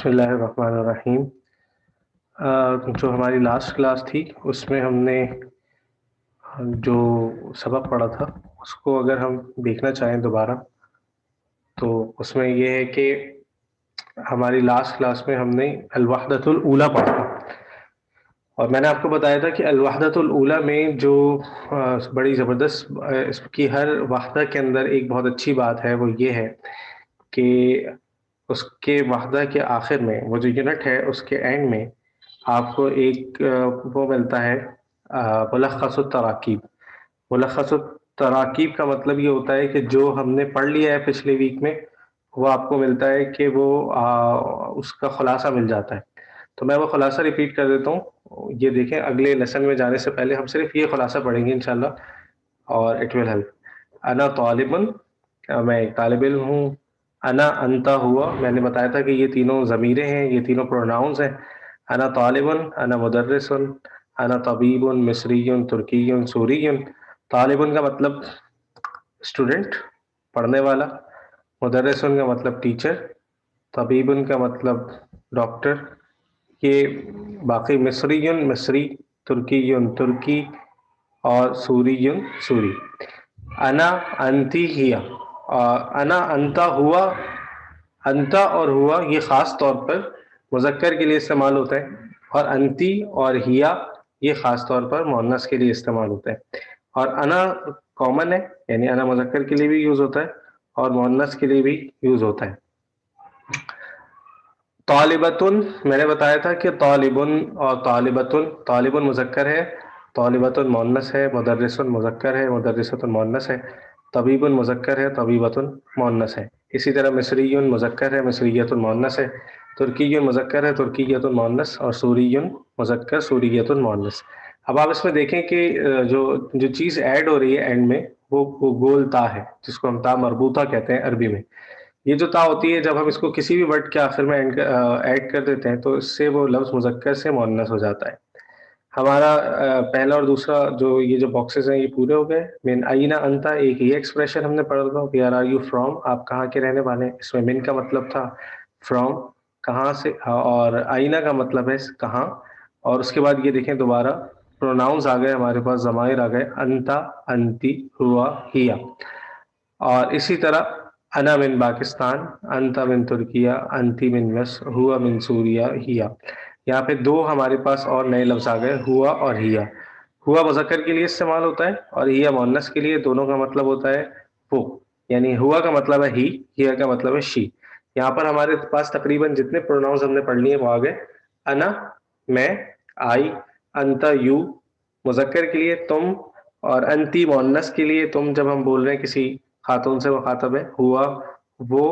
بسم اللہ الرحمن الرحیم۔ جو ہماری لاسٹ کلاس تھی اس میں ہم نے جو سبق پڑھا تھا اس کو اگر ہم دیکھنا چاہیں دوبارہ تو اس میں یہ ہے کہ ہماری لاسٹ کلاس میں ہم نے الوحدۃ الاولیٰ پڑھا، اور میں نے آپ کو بتایا تھا کہ الوحدۃ الاولیٰ میں جو بڑی زبردست اس کی ہر وحدہ کے اندر ایک بہت اچھی بات ہے، وہ یہ ہے کہ اس کے وحدہ کے آخر میں وہ جو یونٹ ہے اس کے اینڈ میں آپ کو ایک وہ ملتا ہے ملخص التراکیب۔ ملخص التراکیب کا مطلب یہ ہوتا ہے کہ جو ہم نے پڑھ لیا ہے پچھلے ویک میں وہ آپ کو ملتا ہے کہ وہ اس کا خلاصہ مل جاتا ہے۔ تو میں وہ خلاصہ ریپیٹ کر دیتا ہوں، یہ دیکھیں اگلے لیسن میں جانے سے پہلے ہم صرف یہ خلاصہ پڑھیں گے انشاءاللہ، اور اٹ ول ہیلپ۔ انا طالبن، میں ایک طالب علم ہوں۔ انا انتا ہوا، میں نے بتایا تھا کہ یہ تینوں ضمیریں ہیں، یہ تینوں پروناؤنز ہیں۔ انا طالبن، انا مدرس، انا طبیب مصری ترکی سوری۔ طالبن کا مطلب اسٹوڈنٹ، پڑھنے والا۔ مدرسن کا مطلب ٹیچر۔ طبیبن کا مطلب ڈاکٹر۔ یہ باقی مصری مصری، ترکی ترکی، اور سوری سوری۔ انا انتی ہیا، انا انتا ہوا، انتا اور ہوا یہ خاص طور پر مذکر کے لیے استعمال ہوتا ہے، اور انتی اور ہیا یہ خاص طور پر مؤنث کے لیے استعمال ہوتا ہے۔ اور انا کامن ہے، یعنی انا مذکر کے لیے بھی یوز ہوتا ہے اور مؤنث کے لیے بھی یوز ہوتا ہے۔ طالبتن، میں نے بتایا تھا کہ طالبن اور طالبتن، طالبن مذکر ہے، طالبتن مؤنث ہے، مدرسن مذکر ہے، مدرستن مؤنث ہے، طبیبن مذکر ہے، طبیبتن مؤنث ہے۔ اسی طرح مصری مذکر ہے، مصریت مؤنث ہے، ترکی مذکر ہے، ترکیت مؤنث، اور سوری مذکر، سوریت مؤنث۔ اب آپ اس میں دیکھیں کہ جو چیز ایڈ ہو رہی ہے اینڈ میں وہ گول تا ہے، جس کو ہم تا مربوطہ کہتے ہیں عربی میں۔ یہ جو تا ہوتی ہے جب ہم اس کو کسی بھی ورڈ کے آخر میں ایڈ کر دیتے ہیں تو اس سے وہ لفظ مذکر سے مؤنث ہو جاتا ہے۔ ہمارا پہلا اور دوسرا جو یہ جو باکسز ہیں یہ پورے ہو گئے۔ من اینا انتا، ایک یہ ایکسپریشن ہم نے پڑھا تھا، ویئر آر یو فرام، آپ کہاں کے رہنے والے ہیں۔ اس میں من کا مطلب تھا فرام، کہاں سے، اور اینا کا مطلب ہے کہاں۔ اور اس کے بعد یہ دیکھیں دوبارہ پروناؤنز آ گئے ہمارے پاس، ضمائر آ گئے، انتا، انتی، ہوا، ہیا۔ اور اسی طرح انا من پاکستان، انتا من ترکیہ، انتی من مصر، ہوا من سوریہ، ہیا۔ یہاں پہ دو ہمارے پاس اور نئے لفظ آ گئے، ہوا اور ہیا۔ ہوا مذکر کے لیے استعمال ہوتا ہے اور ہیا مؤنث کے لیے، دونوں کا مطلب ہوتا ہے وہ، یعنی ہوا کا مطلب ہے ہی، ہیا کا مطلب ہے شی۔ یہاں پر ہمارے پاس تقریباً جتنے پروناؤنز ہم نے پڑھ لیے وہ آ گئے۔ انا میں، آئی، انتا یو مذکر کے لیے تم، اور انتی مؤنث کے لیے تم جب ہم بول رہے ہیں کسی خاتون سے مخاطب ہے، ہوا وہ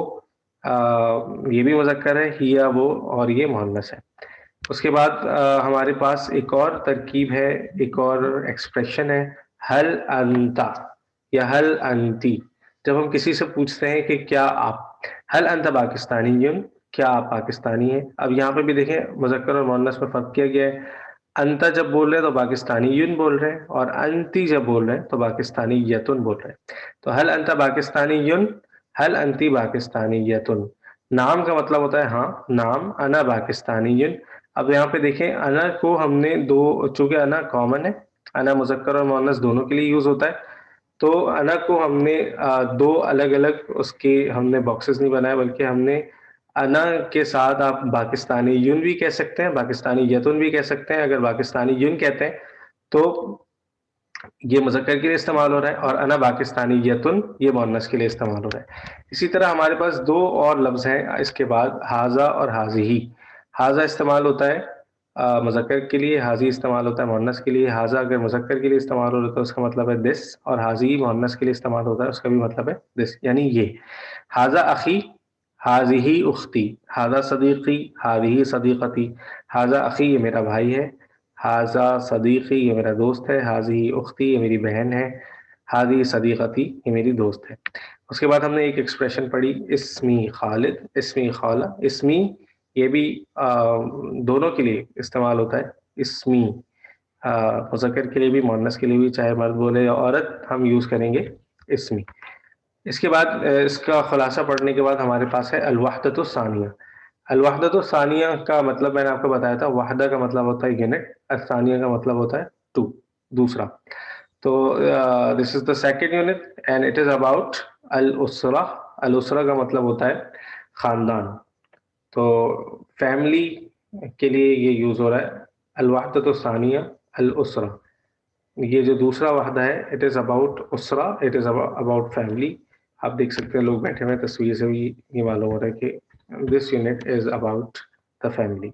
یہ بھی مذکر ہے، ہیا وہ، اور یہ مؤنث ہے۔ اس کے بعد ہمارے پاس ایک اور ترکیب ہے، ایک اور ایکسپریشن ہے، ہل انتا یا ہل انتی۔ جب ہم کسی سے پوچھتے ہیں کہ کیا آپ، ہل انتا پاکستانی، کیا آپ پاکستانی ہیں۔ اب یہاں پہ بھی دیکھیں مذکر اور مؤنث میں فرق کیا گیا ہے۔ انتا جب بول رہے ہیں تو پاکستانی یون بول رہے ہیں، اور انتی جب بول رہے ہیں تو پاکستانی یتن بول رہے ہیں۔ تو ہل انتا پاکستانی یون، ہل انتی پاکستانی یتن۔ نام کا مطلب ہوتا ہے ہاں، نام، انا پاکستانی یون۔ اب یہاں پہ دیکھیں انا کو ہم نے دو، چونکہ انا کامن ہے، انا مذکر اور مؤنث دونوں کے لیے یوز ہوتا ہے، تو انا کو ہم نے دو الگ الگ اس کے ہم نے باکسز نہیں بنائے، بلکہ ہم نے انا کے ساتھ آپ پاکستانی یون بھی کہہ سکتے ہیں، پاکستانی یتن بھی کہہ سکتے ہیں۔ اگر پاکستانی یون کہتے ہیں تو یہ مذکر کے لیے استعمال ہو رہا ہے، اور انا پاکستانی یتن یہ مؤنث کے لیے استعمال ہو رہا ہے۔ اسی طرح ہمارے پاس دو اور لفظ ہیں اس کے بعد، حاذا اور حاذی۔ حاذا استعمال ہوتا ہے مذکر کے لیے، حاذی استعمال ہوتا ہے مؤنث کے لیے۔ حاذا اگر مذکر کے لیے استعمال ہو رہا ہے تو اس کا مطلب ہے دس، اور حاذی مؤنث کے لیے استعمال ہوتا ہے اس کا بھی مطلب ہے دس، یعنی یہ۔ حاذا اخی، حاذی اختی، حاذا صدیقی، حاذی صدیقتی۔ حاذا اخی یہ میرا بھائی ہے، حاذا صدیقی یہ میرا دوست ہے، حاذی اختی یہ میری بہن ہے، حاذی صدیقتی یہ میری دوست ہے۔ اس کے بعد ہم نے ایک ایکسپریشن پڑھی، اسمی خالد، اسمی خالہ۔ اسمی یہ بھی دونوں کے لیے استعمال ہوتا ہے، اسمی مذکر کے لیے بھی مؤنث کے لیے بھی، چاہے مرد بولے یا عورت ہم یوز کریں گے اسمی۔ اس کے بعد اس کا خلاصہ پڑھنے کے بعد ہمارے پاس ہے الوحدۃ الثانیہ۔ الوحدۃ الثانیہ کا مطلب میں نے آپ کو بتایا تھا، وحدہ کا مطلب ہوتا ہے یونٹ، الثانیہ کا مطلب ہوتا ہے ٹو، دوسرا. تو this is the second unit and it is about الاسرہ. الاسرہ کا مطلب ہوتا ہے خاندان. تو فیملی کے لیے یہ یوز ہو رہا ہے الوحدۃ الثانیہ الاسرہ. یہ جو دوسرا وحدہ ہے اٹ از اباؤٹ اسرہ، اٹ از اباؤٹ فیملی. آپ دیکھ سکتے ہیں لوگ بیٹھے ہوئے، تصویر سے بھی یہ معلوم ہو رہا ہے کہ this unit is about the family.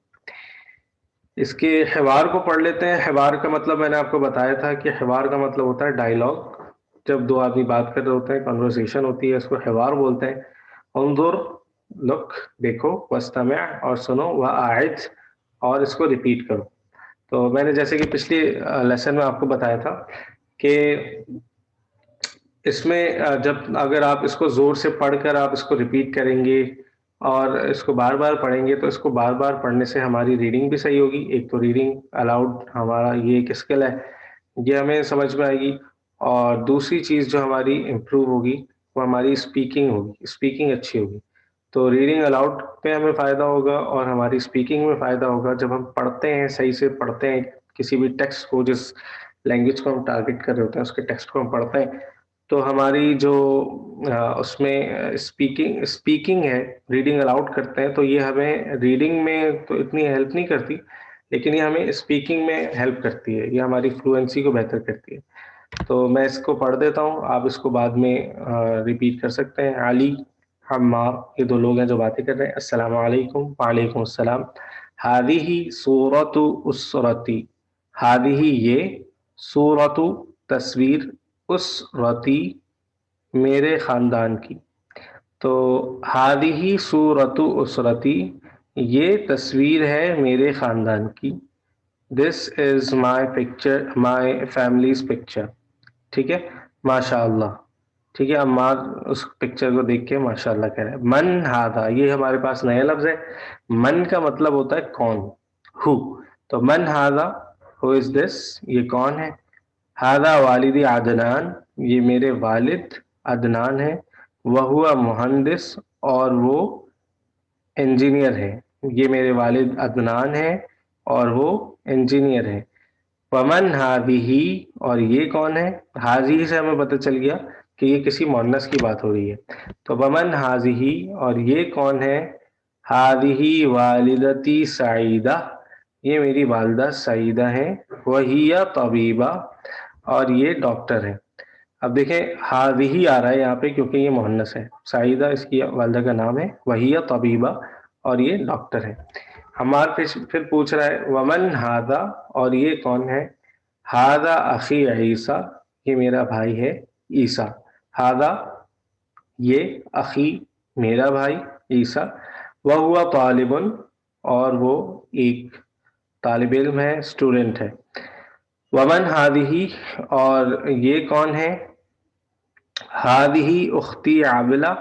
اس کے حوار کو پڑھ لیتے ہیں. حوار کا مطلب میں نے آپ کو بتایا تھا کہ حوار کا مطلب ہوتا ہے ڈائلاگ. جب دو آدمی بات کر رہے ہوتے ہیں، کنورسیشن ہوتی ہے، اس کو حوار بولتے ہیں. انظر، لک، دیکھو، واستمع، اور سنو، واعد، اور اس کو ریپیٹ کرو. تو میں نے جیسے کہ پچھلی لیسن میں آپ کو بتایا تھا کہ اس میں جب اگر آپ اس کو زور سے پڑھ کر آپ اس کو ریپیٹ کریں گے اور اس کو بار بار پڑھیں گے، تو اس کو بار بار پڑھنے سے ہماری ریڈنگ بھی صحیح ہوگی. ایک تو ریڈنگ الاؤڈ ہمارا یہ ایک اسکل ہے، یہ ہمیں سمجھ میں آئے گی. اور دوسری چیز جو ہماری امپروو ہوگی وہ ہماری اسپیکنگ ہوگی، اسپیکنگ اچھی ہوگی. تو ریڈنگ الاؤڈ پہ ہمیں فائدہ ہوگا اور ہماری اسپیکنگ میں فائدہ ہوگا. جب ہم پڑھتے ہیں، صحیح سے پڑھتے ہیں کسی بھی ٹیکسٹ کو، جس لینگویج کو ہم ٹارگٹ کر رہے ہوتے ہیں اس کے ٹیکسٹ کو ہم پڑھتے ہیں، تو ہماری جو اس میں اسپیکنگ ہے، ریڈنگ الاؤڈ کرتے ہیں، تو یہ ہمیں ریڈنگ میں تو اتنی ہیلپ نہیں کرتی، لیکن یہ ہمیں اسپیکنگ میں ہیلپ کرتی ہے، یہ ہماری فلوئنسی کو بہتر کرتی ہے. تو میں اس کو پڑھ دیتا ہوں، آپ اس کو بعد میں ریپیٹ کر سکتے ہیں. علی، عمار، یہ دو لوگ ہیں جو باتیں کر رہے ہیں. السلام علیکم. وعلیکم السلام. ہادی صورت اسرتی. ہادی یہ، صورت تصویر، اسرتی میرے خاندان کی. تو ہادی صورت اسرتی، یہ تصویر ہے میرے خاندان کی. دس از مائی پکچر، مائی فیملیز پکچر. ٹھیک ہے، ماشاء اللہ. ٹھیک ہے، عمار اس پکچر کو دیکھ کے ماشاء اللہ کہہ رہے ہیں. من ہادا، یہ ہمارے پاس نیا لفظ ہے. من کا مطلب ہوتا ہے کون، ہو. تو من ہادا، ہو از دس، یہ کون ہے. ہادا والدی عدنان، یہ میرے والد عدنان ہے. وہ مہندس، اور وہ انجینئر ہے. یہ میرے والد عدنان ہے اور وہ انجینئر ہے. ومن ہادی، اور یہ کون ہے. حاضی سے ہمیں پتہ چل گیا کہ یہ کسی مونس کی بات ہو رہی ہے. تو ومن حاضی، اور یہ کون ہے. حاضی والدتی سعیدہ، یہ میری والدہ سعیدہ ہے. وہی طبیبہ، اور یہ ڈاکٹر ہے. اب دیکھیں حاضی آ رہا ہے یہاں پہ کیونکہ یہ مؤنث ہے. سعیدہ اس کی والدہ کا نام ہے. وہی طبیبہ، اور یہ ڈاکٹر ہے. ہمارا پھر پوچھ رہا ہے ومن ہادا، اور یہ کون ہے. ہادا اخی عیسیٰ، یہ میرا بھائی ہے عیسیٰ. ہادا یہ، اخی میرا بھائی عیسیٰ. وہ طالب، اور وہ ایک طالب علم ہے، اسٹوڈنٹ ہے. ومن ہادی، اور یہ کون ہے. ہادی اختی عبلہ،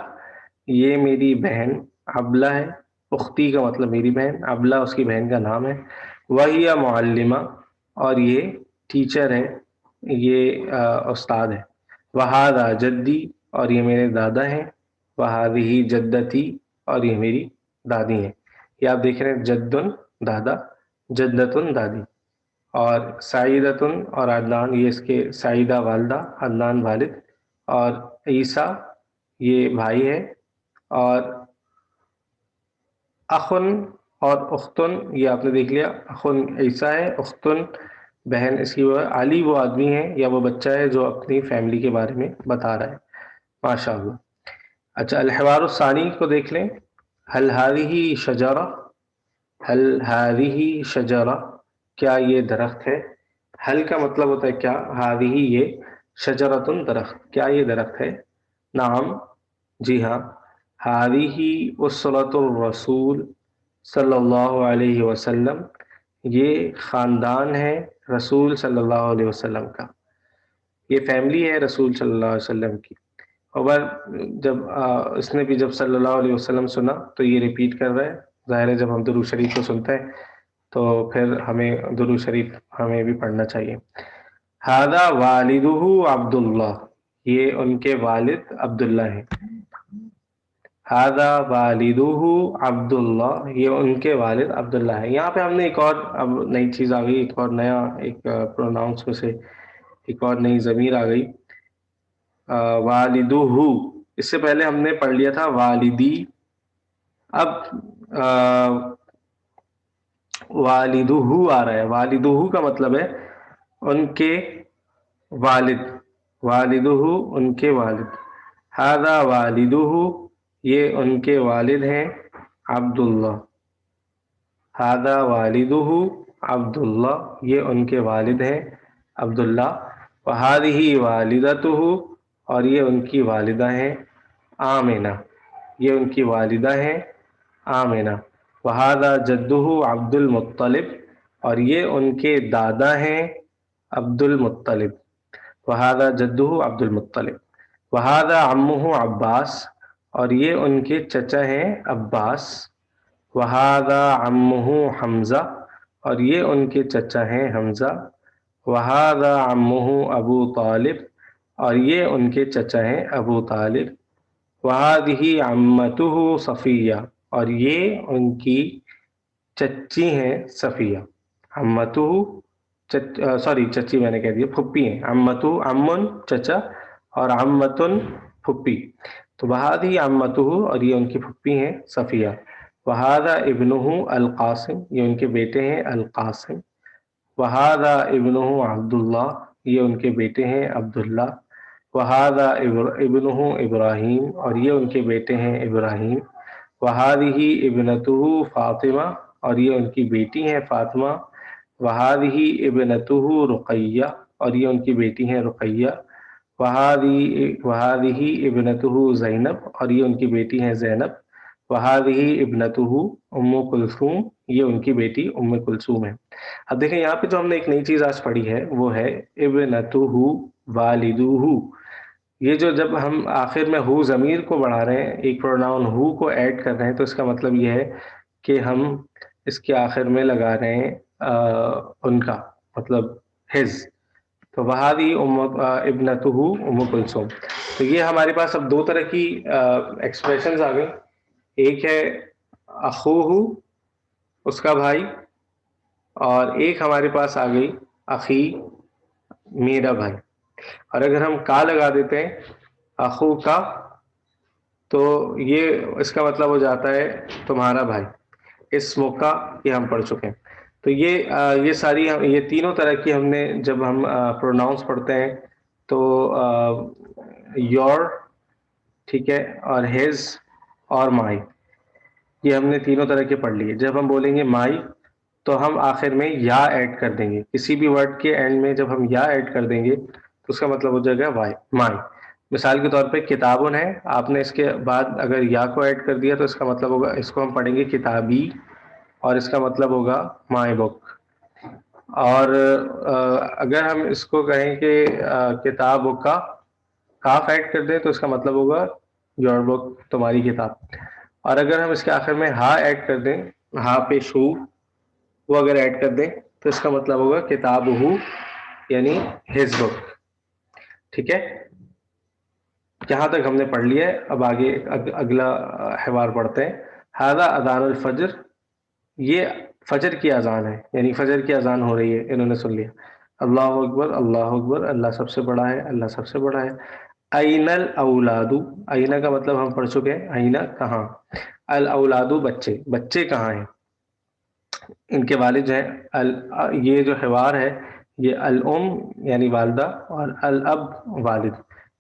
یہ میری بہن عبلہ ہے. اختی کا مطلب میری بہن، عبلہ اس کی بہن کا نام ہے. وہی معلمہ، اور یہ ٹیچر ہے، یہ استاد ہے. وہذا جدی، اور یہ میرے دادا ہیں. وہذہ جدتی، اور یہ میری دادی ہیں. یہ آپ دیکھ رہے ہیں جدن دادا، جدتن دادی. اور سعیدتن اور عدنان، یہ اس کے سعیدہ والدہ، عدنان والد. اور عیسیٰ یہ بھائی ہے. اور اخن اور اختن، یہ آپ نے دیکھ لیا. اخن عیسیٰ ہے، اختن بہن اس کی وہ ہے. علی وہ آدمی ہے یا وہ بچہ ہے جو اپنی فیملی کے بارے میں بتا رہا ہے. ماشاء اللہ. اچھا، الحوار الثانی کو دیکھ لیں. حل ہذہ شجرہ، حل ہذہ شجرہ، کیا یہ درخت ہے. حل کا مطلب ہوتا ہے کیا، ہذہ یہ، شجرتن درخت، کیا یہ درخت ہے. نعم، جی ہاں. ہذہ اسرۃ الرسول صلی اللہ علیہ وسلم، یہ خاندان ہے رسول صلی اللہ علیہ وسلم کا. یہ فیملی ہے رسول صلی اللہ علیہ وسلم کی. اور جب اس نے بھی جب صلی اللہ علیہ وسلم سنا تو یہ ریپیٹ کر رہا ہے. ظاہر ہے جب ہم درود شریف کو سنتے ہیں تو پھر ہمیں درود شریف ہمیں بھی پڑھنا چاہیے. ہذا والدہ عبداللہ، یہ ان کے والد عبداللہ ہیں. ہاذا والدہ عبداللہ، یہ ان کے والد عبداللہ ہے۔ یہاں پہ ہم نے ایک اور اب نئی چیز آ گئی، ایک اور نیا ایک پروناؤنس میں سے ایک اور نئی ضمیر آ گئی، والدہ۔ اس سے پہلے ہم نے پڑھ لیا تھا والدی، اب والدہ آ رہا ہے۔ والدہ کا مطلب ہے ان کے والد، والدہ ان کے والد، ہذا والدہ یہ ان کے والد ہیں، عبداللہ، ہذا والدہ عبداللہ یہ ان کے والد ہیں عبداللہ، وہذہ والدتہ اور یہ ان کی والدہ ہیں آمنہ، یہ ان کی والدہ ہیں آمنہ، وہذا جدہ عبد المطلب اور یہ ان کے دادا ہیں عبد المطلب، وہذا جدہ عبد المطلب، وہذا عمہ عباس اور یہ ان کے چچا ہیں عباس، وہذا عمہ حمزہ اور یہ ان کے چچا ہیں حمزہ، وہذا عمہ ابو طالب اور یہ ان کے چچا ہیں ابو طالب، وہذہ عمتہ صفیہ اور یہ ان کی چچی ہیں صفیہ، عمتہ سوری چچی میں نے کہہ دیا، پھپھی ہیں، عمتہ عمن چچا اور عمتن پھپھی، تو وہذہ عمتہ اور یہ ان کی پھپھی ہیں صفیہ، وہذا ابنہ القاسم یہ ان کے بیٹے ہیں القاسم، وہذا ابنہ عبداللہ یہ ان کے بیٹے ہیں عبداللہ، وہذا ابنہ ابراہیم اور یہ ان کے بیٹے ہیں ابراہیم، وہذہ ابنتہ فاطمہ اور یہ ان کی بیٹی ہیں فاطمہ، وہذہ ابنتہ رقیہ اور یہ ان کی بیٹی ہیں رقیہ، وہذہ ابنتہ زینب اور یہ ان کی بیٹی ہیں زینب، وہذہ ابنتہ ام کلثوم یہ ان کی بیٹی ام کلثوم ہے۔ اب دیکھیں یہاں پہ جو ہم نے ایک نئی چیز آج پڑھی ہے وہ ہے ابنتہ والدہ، یہ جو جب ہم آخر میں ہو ضمیر کو بڑھا رہے ہیں، ایک پروناؤن ہو کو ایڈ کر رہے ہیں، تو اس کا مطلب یہ ہے کہ ہم اس کے آخر میں لگا رہے ہیں ان کا مطلب ہز، تو وہذہ ابنتہ ام کلثوم۔ تو یہ ہمارے پاس اب دو طرح کی ایکسپریشنز آ گئی، ایک ہے اخوہ اس کا بھائی، اور ایک ہمارے پاس آ گئی اخی میرا بھائی، اور اگر ہم کا لگا دیتے ہیں اخو کا تو یہ اس کا مطلب ہو جاتا ہے تمہارا بھائی، اس موقع یہ ہم پڑھ چکے ہیں۔ تو یہ ساری یہ تینوں طرح کی ہم نے جب ہم پروناؤنس پڑھتے ہیں تو یور، ٹھیک ہے، اور ہز اور مائی، یہ ہم نے تینوں طرح کے پڑھ لیے۔ جب ہم بولیں گے مائی تو ہم آخر میں یا ایڈ کر دیں گے، کسی بھی ورڈ کے اینڈ میں جب ہم یا ایڈ کر دیں گے تو اس کا مطلب ہو جائے گا وائی مائی۔ مثال کے طور پہ کتابن ہے، آپ نے اس کے بعد اگر یا کو ایڈ کر دیا تو اس کا مطلب ہوگا، اس کو ہم پڑھیں گے کتابی، اور اس کا مطلب ہوگا مائی بک۔ اور اگر ہم اس کو کہیں کہ کتاب کا کاف ایڈ کر دیں تو اس کا مطلب ہوگا یور بک، تمہاری کتاب۔ اور اگر ہم اس کے آخر میں ہا ایڈ کر دیں، ہا پہ شو وہ اگر ایڈ کر دیں تو اس کا مطلب ہوگا کتاب ہو، یعنی ہز بک، ٹھیک ہے۔ یہاں تک ہم نے پڑھ لیا ہے، اب آگے اگلا حوار پڑھتے ہیں۔ ہذا اذان الفجر یہ فجر کی اذان ہے، یعنی فجر کی اذان ہو رہی ہے، انہوں نے سن لیا۔ اللہ اکبر اللہ اکبر، اللہ سب سے بڑا ہے، اللہ سب سے بڑا ہے۔ این الاولاد، اینا کا مطلب ہم پڑھ چکے ہیں، اینا کہاں، الاولاد بچے، بچے کہاں ہیں، ان کے والد جو ہیں یہ جو حوار ہے یہ الام یعنی والدہ اور الاب والد،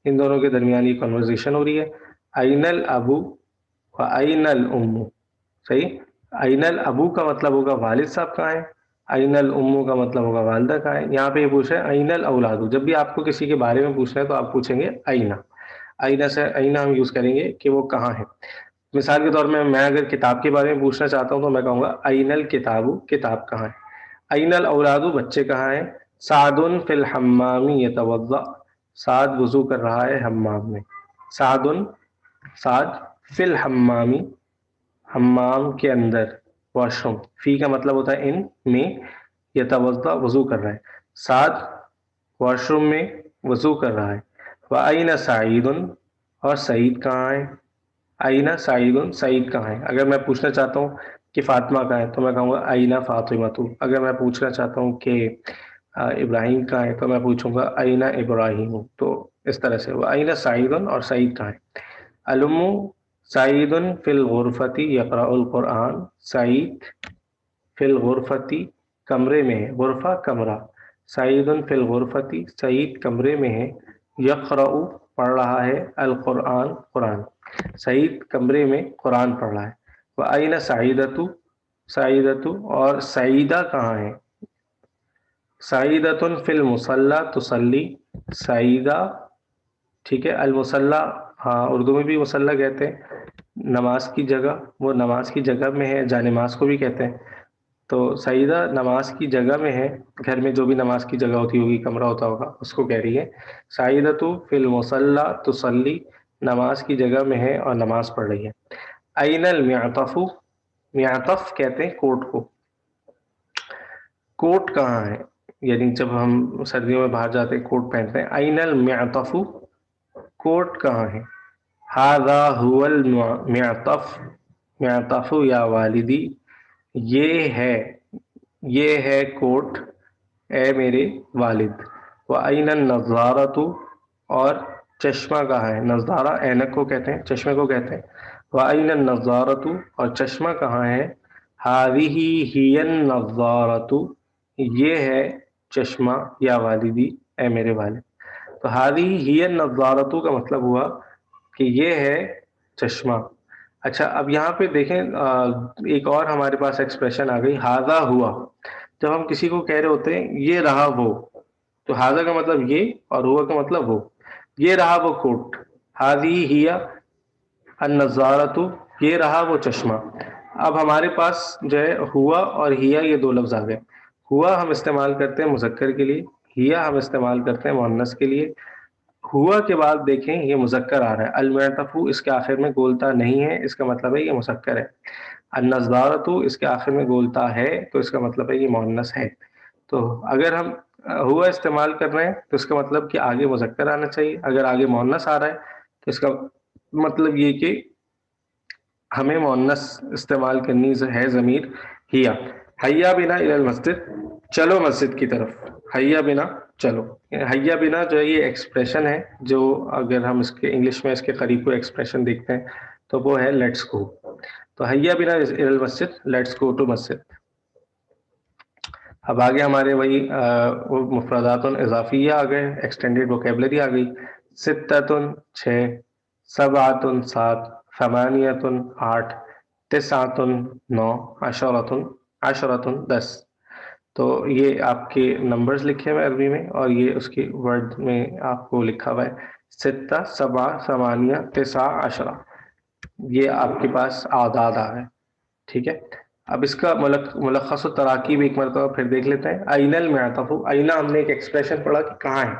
ان دونوں کے درمیان یہ کنورزیشن ہو رہی ہے۔ این الابو و این الام، صحیح، این الابو کا مطلب ہوگا والد صاحب کہاں ہیں، این الام کا مطلب ہوگا والدہ کہاں ہے۔ یہاں پہ یہ پوچھ رہے ہیں این الاولاد، جب بھی آپ کو کسی کے بارے میں پوچھنا ہے تو آپ پوچھیں گے اینا، اینا سے اینا ہم یوز کریں گے کہ وہ کہاں ہے۔ مثال کے طور میں اگر کتاب کے بارے میں پوچھنا چاہتا ہوں تو میں کہوں گا این الکتاب، کتاب کہاں ہے۔ این الاولاد بچے کہاں ہیں۔ سعد فی الحمام یتوضا، سعد وضو کر رہا ہے حمام میں۔ سعد، سعد فی الحمام حمام کے اندر، واش روم، فی کا مطلب ہوتا ہے ان میں، یتوضا وضو کر رہا ہے، سعد واش روم میں وضو کر رہا ہے۔ وَأَيْنَ سعید اور سعید کہاں ہے۔ آئینہ سعیدن، سعید کہاں ہے؟ اگر میں پوچھنا چاہتا ہوں کہ فاطمہ کہاں ہے تو میں کہوں گا آئینہ فاطمہ. اگر میں پوچھنا چاہتا ہوں کہ ابراہیم کہاں ہے تو میں پوچھوں گا آئینہ ابراہیم. تو اس طرح سے وہ آئینہ سعیدن اور سعید کہاں ہے. علم سعید فی الغرفتی یقرأ القرآن، سعید فی الغرفتی کمرے میں ہے، غرفہ کمرہ. سعید فی الغرفتی، سعید کمرے میں ہے. یقرأ پڑھ رہا ہے، القرآن قرآن. سعید کمرے میں قرآن پڑھ رہا ہے. وہ آئینہ سعیدتو، سعیدتو اور سعیدہ کہاں ہے؟ سعیدۃ فی المصلی تصلی، سعیدہ ٹھیک ہے. المصلی، ہاں اردو میں بھی مصلی کہتے ہیں نماز کی جگہ، وہ نماز کی جگہ میں ہے، جا نماز کو بھی کہتے ہیں. تو سعیدہ نماز کی جگہ میں ہے، گھر میں جو بھی نماز کی جگہ ہوتی ہوگی، کمرہ ہوتا ہوگا، اس کو کہہ رہی ہے. سعیدۃ فی المصلی تصلی، نماز کی جگہ میں ہے اور نماز پڑھ رہی ہے. این المعطف، معطف کہتے ہیں کوٹ کو. کوٹ کہاں ہے؟ یعنی جب ہم سردیوں میں باہر جاتے ہیں کوٹ پہنتے ہیں. این المعطف، کوٹ کہاں ہے؟ ھذا ھو المعطف، معطف یا والدی، یہ ہے، یہ ہے کوٹ اے میرے والد. وَأَيْنَ النَّضَّارَةُ، اور چشمہ کہاں ہے؟ نظارہ اینک کو کہتے ہیں، چشمے کو کہتے ہیں. وَأَيْنَ النَّضَّارَةُ، اور چشمہ کہاں ہے؟ هَذِهِ هِيَ النَّضَّارَةُ، یہ ہے چشمہ یا والدی اے میرے والد. تو هَذِهِ هِيَ النَّضَّارَةُ کا مطلب ہوا کہ یہ ہے چشمہ. اچھا اب یہاں پہ دیکھیں ایک اور ہمارے پاس ایکسپریشن آ گئی، ہاذا ہوا. جب ہم کسی کو کہہ رہے ہوتے ہیں یہ رہا وہ، تو ہاذا کا مطلب یہ اور ہوا کا مطلب وہ. یہ رہا وہ کوٹ، ہاذی ہیا النظارۃ، یہ رہا وہ چشمہ. اب ہمارے پاس جو ہے ہوا اور ہیا یہ دو لفظ آ گئے. ہوا ہم استعمال کرتے ہیں مذکر کے لیے، ہیا ہم استعمال کرتے ہیں مؤنث کے لیے. ہوا کے بعد دیکھیں یہ مذکر آ رہا ہے، المعطف اس کے آخر میں گولتا نہیں ہے، اس کا مطلب ہے یہ مذکر ہے. النظارۃ اس کے آخر میں گولتا ہے تو اس کا مطلب ہے یہ مؤنث ہے. تو اگر ہم ہوا استعمال کر رہے ہیں تو اس کا مطلب کہ آگے مذکر آنا چاہیے. اگر آگے مؤنث آ رہا ہے تو اس کا مطلب یہ کہ ہمیں مؤنث استعمال کرنی ہے ضمیر ہیا. حیا بنا الی المسجد، چلو مسجد کی طرف. حیا بنا چلو. حیا بنا جو ہے یہ ایکسپریشن ہے جو اگر ہم اس کے انگلش میں اس کے قریب کو ایکسپریشن دیکھتے ہیں تو وہ ہے لیٹس گو. تو حیا بنا الی المسجد، لیٹس گو ٹو مسجد. اب آگے ہمارے وہی مفردات اضافیہ آ گئے، ایکسٹینڈیڈ ووکیبلری آ گئی. ستتن 6، سبعتن 7، ثمانیتن 8، تسعتن 9، عشرتن 10. تو یہ آپ کے نمبرز لکھے ہوئے عربی میں اور یہ اس کے ورڈ میں آپ کو لکھا ہوا ہے. ستہ، سبع، ثمانیہ، تسع، عشرہ، یہ آپ کے پاس اعداد آ گئے. ٹھیک ہے. اب اس کا ملخص و تراکیب ایک مرتبہ پھر دیکھ لیتے ہیں. این المعطف، اینہ ہم نے ایک ایکسپریشن پڑھا کہ کہاں ہے.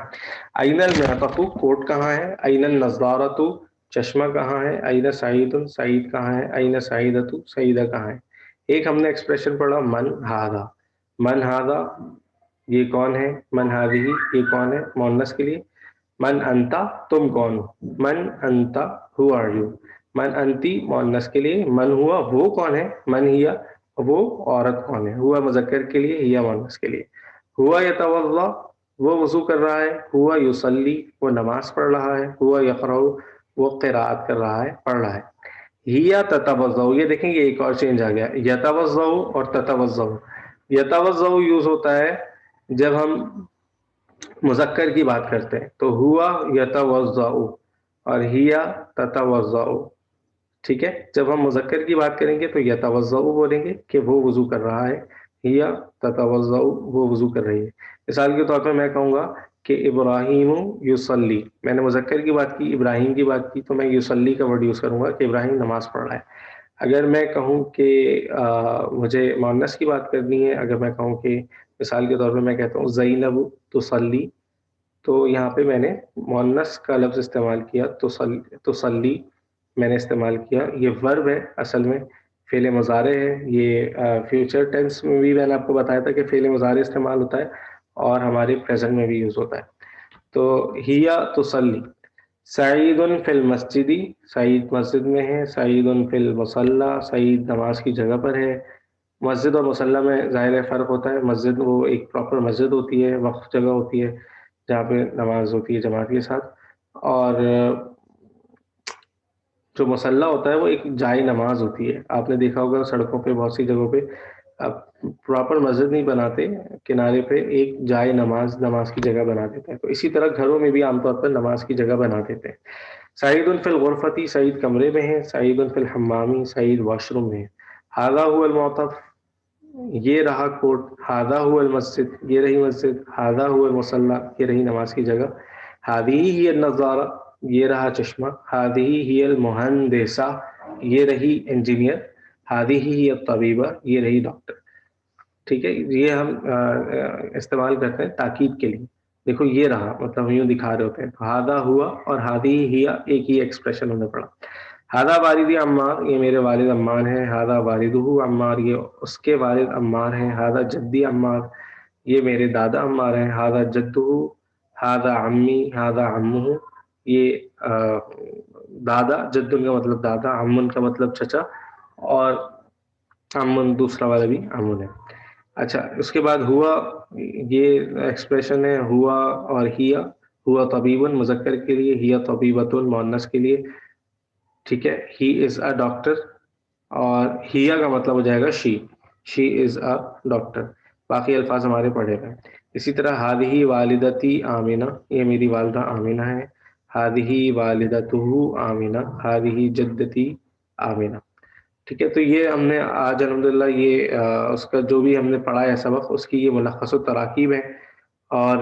این المعطف کوٹ کہاں ہے. این النظارۃ چشمہ کہاں ہے. این سعید، سعید کہاں ہے. این سعیدۃ سعیدہ کہاں ہے. ایک ہم نے ایکسپریشن پڑھا من ھذا، من ھذا یہ کون ہے. من ھذہ یہ کون ہے مؤنث کے لیے. من انت تم کون ہو. من انت ہو آر یو. من انتی مؤنث کے لیے. من ہوا وہ کون ہے. من ہیا وہ عورت کون ہے. ہوا مذکر کے لیے، ہیا مؤنث کے لیے. ہوا یتوضا وہ وضو کر رہا ہے. ہوا یصلی وہ نماز پڑھ رہا ہے. ہوا یقرأ وہ قرات کر رہا ہے، پڑھ رہا ہے. ہیا تتوضا، یہ دیکھیں یہ ایک اور چینج آ گیا، یتوضا اور تتوضا. یتوضا یوز ہوتا ہے جب ہم مذکر کی بات کرتے ہیں تو ہوا یتوضا اور ہیا تتوضا. ٹھیک ہے. جب ہم مذکر کی بات کریں گے تو یتوضا بولیں گے کہ وہ وضو کر رہا ہے. ہیا تتوضا وہ وضو کر رہی ہے. مثال کے طور پر میں کہوں گا کہ ابراہیم یصلی، میں نے مذکر کی بات کی، ابراہیم کی بات کی، تو میں یصلی کا ورڈ یوز کروں گا کہ ابراہیم نماز پڑھ رہا ہے. اگر میں کہوں کہ مجھے مؤنث کی بات کرنی ہے، اگر میں کہوں کہ مثال کے طور پہ میں کہتا ہوں زینب تصلی، تو یہاں پہ میں نے مؤنث کا لفظ استعمال کیا. تصلی میں نے استعمال کیا. یہ ورب ہے اصل میں، فعل مضارع ہے. یہ فیوچر ٹینس میں بھی میں نے آپ کو بتایا تھا کہ فعل مضارع استعمال ہوتا ہے اور ہمارے پریزنٹ میں بھی یوز ہوتا ہے. تو ہیا تصلی. سعید فی المسجدی، سعید مسجد میں ہے. سعید فی المصلی، سعید نماز کی جگہ پر ہے. مسجد اور مصلی میں ظاہر ہے فرق ہوتا ہے. مسجد وہ ایک پراپر مسجد ہوتی ہے، وقف جگہ ہوتی ہے جہاں پہ نماز ہوتی ہے جماعت کے ساتھ. اور جو مصلی ہوتا ہے وہ ایک جائے نماز ہوتی ہے. آپ نے دیکھا ہوگا سڑکوں پہ بہت سی جگہوں پہ پراپر مسجد نہیں بناتے، کنارے پہ ایک جائے نماز، نماز کی جگہ بنا دیتے ہیں. تو اسی طرح گھروں میں بھی عام طور پر نماز کی جگہ بنا دیتے ہیں. سعید فی الغرفتی، سعید کمرے میں ہے. سعید فی الحمامی، سعید واش روم میں ہے. ھذا هو المعطف، یہ رہا کوٹ. ھذا هو المسجد، یہ رہی مسجد. ھذا هو المصلی، یہ رہی نماز کی جگہ. هذه هي النظارہ، یہ رہا چشمہ. هذه هي المہندسہ، یہ رہی انجینئر. هذه هي الطبیبہ، یہ رہی ڈاکٹر. ٹھیک ہے، یہ ہم استعمال کرتے ہیں تاکید کے لیے. دیکھو یہ رہا، مطلب یوں دکھا رہے ہوتے ہیں. ہادہ ہوا اور ہادی ہیا ایک ہی ایکسپریشن ہمیں پڑا. ہادہ والدی عمار، یہ میرے والد عمار ہیں. ہادہ والدہ عمار، یہ اس کے والد عمار ہیں. ہادہ جدی عمار، یہ میرے دادا عمار ہیں. ہادہ جدہ، ہادہ عمی، ہادہ عمہ، یہ دادا. جدن کا مطلب دادا، عمن کا مطلب چچا، اور امن دوسرا والا بھی امن ہے. اچھا، اس کے بعد ہوا، یہ ایکسپریشن ہے ہوا اور ہیا. ہوا طبیبن مذکر کے لیے، ہیا طبیبتن مؤنث کے لیے. ٹھیک ہے، ہی از اے ڈاکٹر، اور ہیا کا مطلب ہو جائے گا شی از اے ڈاکٹر. باقی الفاظ ہمارے پڑھے گئے. اسی طرح ہادہی والدتی آمینہ، یہ میری والدہ آمینہ ہے. ہادہی والدتہ آمینہ. ہادہی جدتی آمینہ. ٹھیک ہے، تو یہ ہم نے آج الحمدللہ یہ اس کا جو بھی ہم نے پڑھا ہے سبق، اس کی یہ ملخص و تراکیب ہے. اور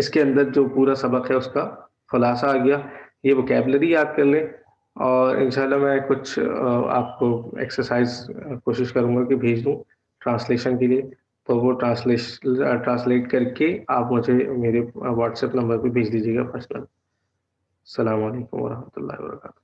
اس کے اندر جو پورا سبق ہے اس کا خلاصہ آ گیا. یہ وکیبلری یاد کر لیں، اور انشاءاللہ میں کچھ آپ کو ایکسرسائز کوشش کروں گا کہ بھیج دوں ٹرانسلیشن کے لیے. تو وہ ٹرانسلیٹ کر کے آپ مجھے میرے واٹس ایپ نمبر پہ بھیج دیجیے گا پرسنل. السلام علیکم ورحمۃ اللہ وبرکاتہ.